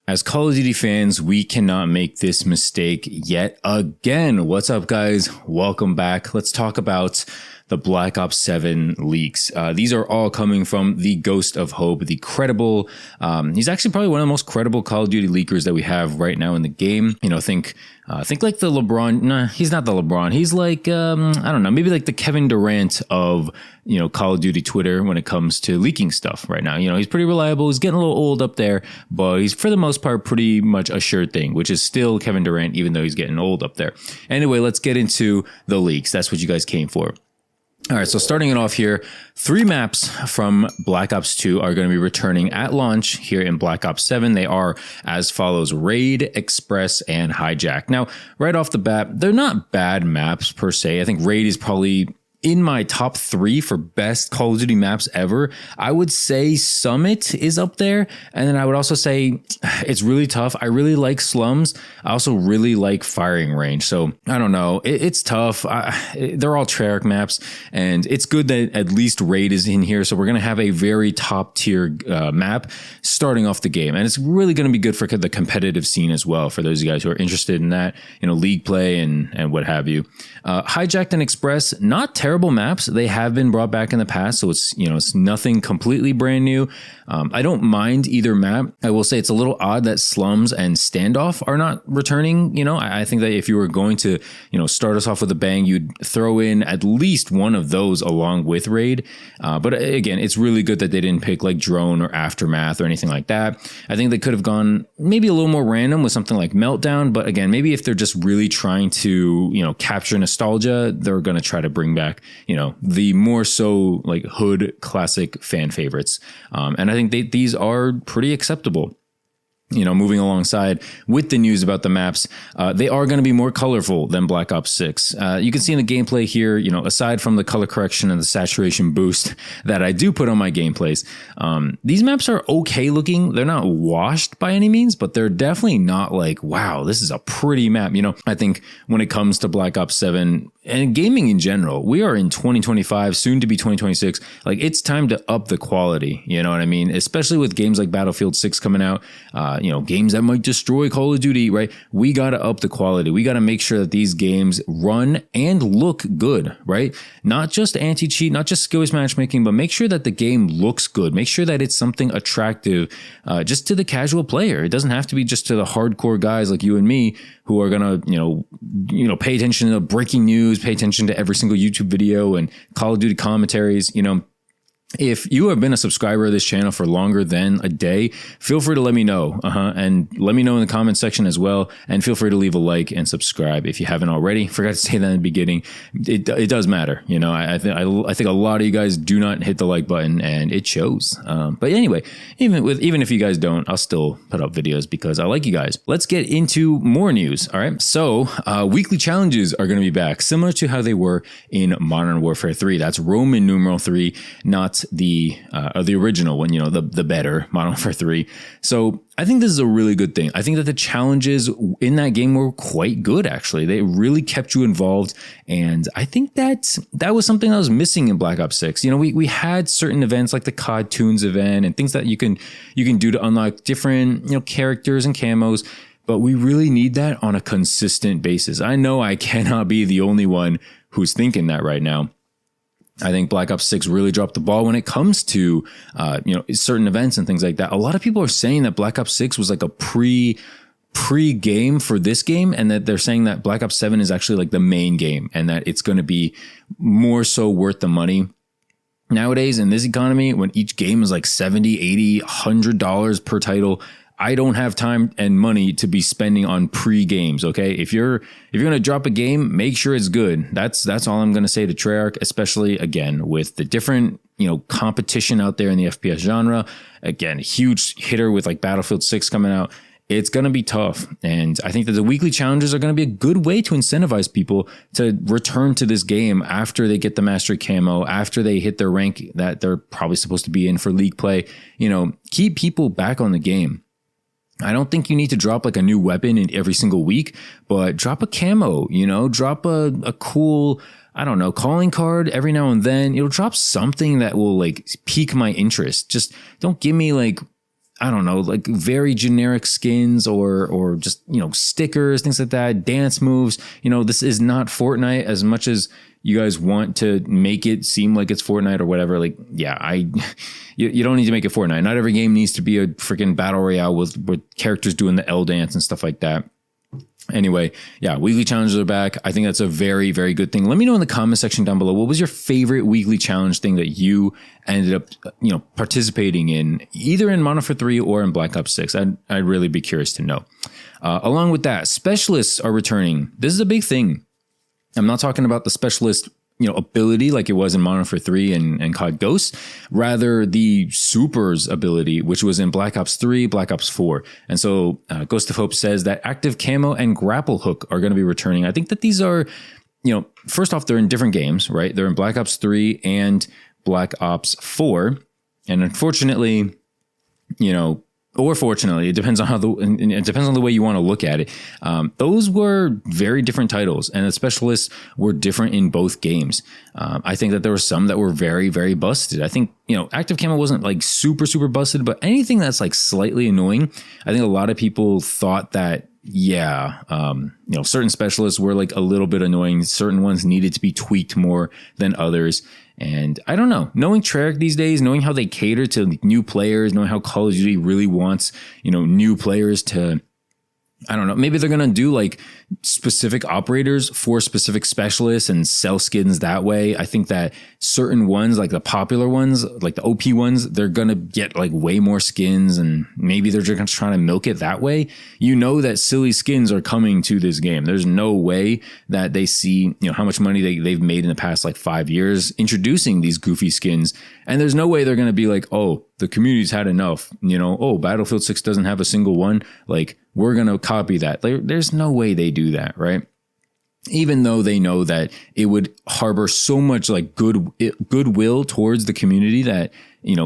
As Call of Duty fans, we cannot make this mistake yet again. What's up, guys? Welcome back. Let's talk about the Black Ops 7 leaks. These are all coming from the Ghost of Hope, the credible, he's actually probably one of the most credible Call of Duty leakers that we have right now in the game. You know, think like the LeBron. Nah, he's not the LeBron. He's like, I don't know, maybe like the Kevin Durant of, you know, Call of Duty Twitter when it comes to leaking stuff right now. You know, he's pretty reliable. He's getting a little old up there, but he's for the most part pretty much a sure thing, which is still Kevin Durant, even though he's getting old up there. Anyway, let's get into the leaks. That's what you guys came for. All right, so starting it off here, 3 maps from Black Ops 2 are going to be returning at launch here in Black Ops 7. They are as follows: Raid, Express, and Hijack. Now, right off the bat, they're not bad maps per se. I think Raid is probably in my top 3 for best Call of Duty maps ever. I would say Summit is up there. And then I would also say it's really tough. I really like Slums. I also really like Firing Range. So I don't know. It's tough. They're all Treyarch maps, and it's good that at least Raid is in here. So we're going to have a very top tier map starting off the game. And it's really going to be good for the competitive scene as well, for those of you guys who are interested in that, you know, league play and what have you. Hijacked and Express, not terrible maps. They have been brought back in the past, so it's, you know, it's nothing completely brand new. I don't mind either map. I will say it's a little odd that Slums and Standoff are not returning. You know, I think that if you were going to, you know, start us off with a bang, you'd throw in at least one of those along with Raid. But again, it's really good that they didn't pick like Drone or Aftermath or anything like that. I think they could have gone maybe a little more random with something like Meltdown. But again, maybe if they're just really trying to, you know, capture nostalgia, they're going to try to bring back, you know, the more so like hood classic fan favorites. And I think these are pretty acceptable. You know, moving alongside with the news about the maps, they are going to be more colorful than Black Ops 6. You can see in the gameplay here, you know, aside from the color correction and the saturation boost that I do put on my gameplays, these maps are okay looking. They're not washed by any means, but they're definitely not like, wow, this is a pretty map. You know, I think when it comes to Black Ops 7 and gaming in general, we are in 2025, soon to be 2026. Like, it's time to up the quality. You know what I mean? Especially with games like Battlefield 6 coming out, you know, games that might destroy Call of Duty, right? We got to up the quality. We got to make sure that these games run and look good, right? Not just anti-cheat, not just skill-based matchmaking, but make sure that the game looks good. Make sure that it's something attractive just to the casual player. It doesn't have to be just to the hardcore guys like you and me who are going to, you know, pay attention to breaking news, pay attention to every single YouTube video and Call of Duty commentaries. You know, if you have been a subscriber of this channel for longer than a day, feel free to let me know. And let me know in the comment section as well. And feel free to leave a like and subscribe if you haven't already. Forgot to say that in the beginning. It does matter. You know, I think a lot of you guys do not hit the like button, and it shows. But anyway, even if you guys don't, I'll still put up videos because I like you guys. Let's get into more news. All right. So weekly challenges are going to be back, similar to how they were in Modern Warfare 3. That's Roman numeral 3, not the original one, you know, the better Modern Warfare 3. So I think this is a really good thing. I think that the challenges in that game were quite good, actually. They really kept you involved, and I think that was something that was missing in Black Ops 6. You know, we had certain events like the COD Tunes event and things that you can do to unlock different, you know, characters and camos, but we really need that on a consistent basis. I know I cannot be the only one who's thinking that right now. I think Black Ops 6 really dropped the ball when it comes to, you know, certain events and things like that. A lot of people are saying that Black Ops 6 was like a pre-game for this game, and that they're saying that Black Ops 7 is actually like the main game and that it's going to be more so worth the money. Nowadays, in this economy, when each game is like $70, $80, $100 per title, I don't have time and money to be spending on pre-games, okay? If you're going to drop a game, make sure it's good. That's all I'm going to say to Treyarch, especially, again, with the different, you know, competition out there in the FPS genre. Again, huge hitter with like Battlefield 6 coming out. It's going to be tough. And I think that the weekly challenges are going to be a good way to incentivize people to return to this game after they get the Mastery Camo, after they hit their rank that they're probably supposed to be in for league play. You know, keep people back on the game. I don't think you need to drop like a new weapon in every single week, but drop a camo, you know, drop a cool, I don't know, calling card every now and then. It'll drop something that will like pique my interest. Just don't give me like I don't know, like very generic skins or just, stickers, things like that, dance moves. This is not Fortnite as much as you guys want to make it seem like it's Fortnite or whatever. Like, yeah, you don't need to make it Fortnite. Not every game needs to be a freaking battle royale with characters doing the L dance and stuff like that. Anyway, yeah, weekly challenges are back. I think that's a very, very good thing. Let me know in the comment section down below, what was your favorite weekly challenge thing that you ended up, participating in, either in Modern Warfare 3 or in Black Ops 6? I'd really be curious to know. Along with that, specialists are returning. This is a big thing. I'm not talking about the specialist ability like it was in Modern Warfare 3 and COD Ghosts, rather the supers ability, which was in Black Ops 3, Black Ops 4. And so Ghost of Hope says that active camo and grapple hook are going to be returning. I think that these are, first off, they're in different games, right? They're in Black Ops 3 and Black Ops 4. And unfortunately, or fortunately, it depends on the way you want to look at it. Those were very different titles, and the specialists were different in both games. I think that there were some that were very, very busted. I think, active camo wasn't like super, super busted, but anything that's like slightly annoying, I think a lot of people thought that, certain specialists were like a little bit annoying. Certain ones needed to be tweaked more than others. And I don't know, knowing Treyarch these days, knowing how they cater to new players, knowing how Call of Duty really wants, new players to, I don't know, maybe they're going to do like specific operators for specific specialists and sell skins that way. I think that certain ones, like the popular ones, like the OP ones, they're going to get like way more skins, and maybe they're just trying to milk it that way. That silly skins are coming to this game. There's no way that they see, how much money they've made in the past like 5 years introducing these goofy skins. And there's no way they're going to be like, oh, the community's had enough, oh, Battlefield 6 doesn't have a single one. Like, we're going to copy that. There's no way they do that, right? Even though they know that it would harbor so much like goodwill towards the community that,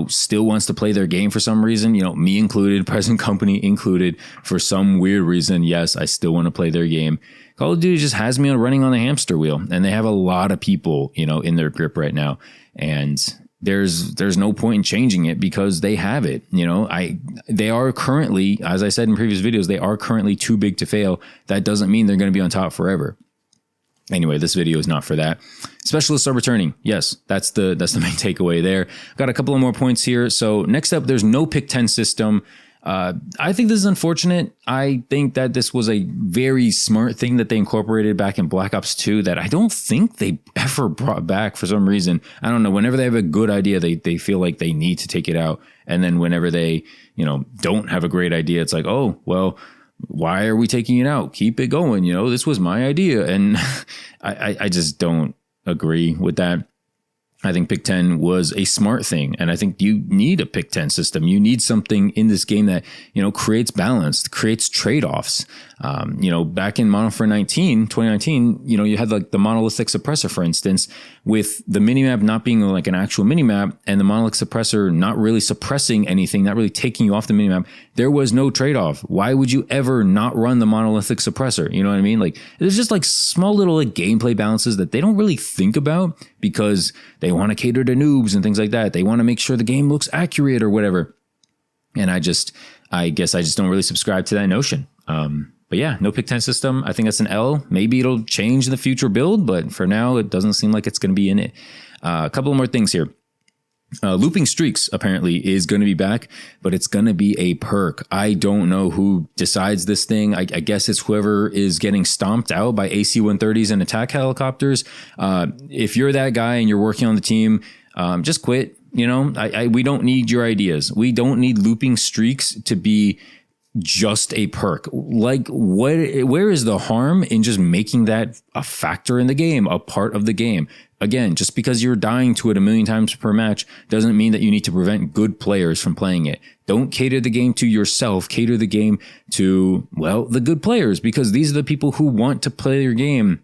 still wants to play their game for some reason, me included, present company included, for some weird reason. Yes, I still want to play their game. Call of Duty just has me running on the hamster wheel, and they have a lot of people, in their grip right now. And there's no point in changing it because they have it. They are currently, as I said in previous videos, they are currently too big to fail. That doesn't mean they're going to be on top forever. Anyway, this video is not for that. Specialists are returning. Yes, that's the main takeaway there. Got a couple of more points here. So next up, there's no pick 10 system. I think this is unfortunate. I think that this was a very smart thing that they incorporated back in Black Ops 2 that I don't think they ever brought back for some reason. I don't know. Whenever they have a good idea, they feel like they need to take it out. And then whenever they, don't have a great idea, it's like, oh, well, why are we taking it out? Keep it going. This was my idea. And I just don't agree with that. I think pick 10 was a smart thing. And I think you need a pick 10 system. You need something in this game that, creates balance, creates trade-offs. Back in Modern Warfare 2019, you had like the monolithic suppressor, for instance, with the minimap not being like an actual minimap and the monolithic suppressor not really suppressing anything, not really taking you off the minimap. There was no trade-off. Why would you ever not run the monolithic suppressor? You know what I mean? Like, there's just like small little like gameplay balances that they don't really think about because they want to cater to noobs and things like that. They want to make sure the game looks accurate or whatever. And I guess I just don't really subscribe to that notion. But yeah, no pick 10 system. I think that's an L. Maybe it'll change in the future build, but for now, it doesn't seem like it's going to be in it. A couple of more things here. Looping streaks apparently is going to be back, but it's going to be a perk. I don't know who decides this thing. I guess it's whoever is getting stomped out by AC-130s and attack helicopters. If you're that guy and you're working on the team, just quit. We don't need your ideas. We don't need looping streaks to be just a perk. Like, where is the harm in just making that a factor in the game, a part of the game? Again, just because you're dying to it a million times per match doesn't mean that you need to prevent good players from playing it. Don't cater the game to yourself. Cater the game to, well, the good players, because these are the people who want to play your game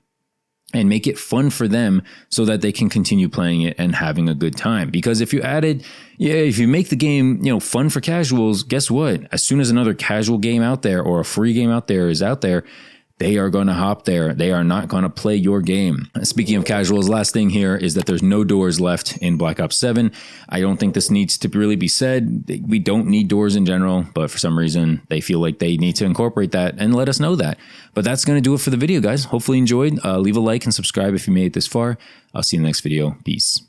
and make it fun for them so that they can continue playing it and having a good time. Because if you make the game, fun for casuals, guess what? As soon as another casual game out there or a free game out there is out there, they are going to hop there. They are not going to play your game. Speaking of casuals, last thing here is that there's no doors left in Black Ops 7. I don't think this needs to really be said. We don't need doors in general, but for some reason they feel like they need to incorporate that and let us know that. But that's going to do it for the video, guys. Hopefully you enjoyed. Leave a like and subscribe if you made it this far. I'll see you in the next video. Peace.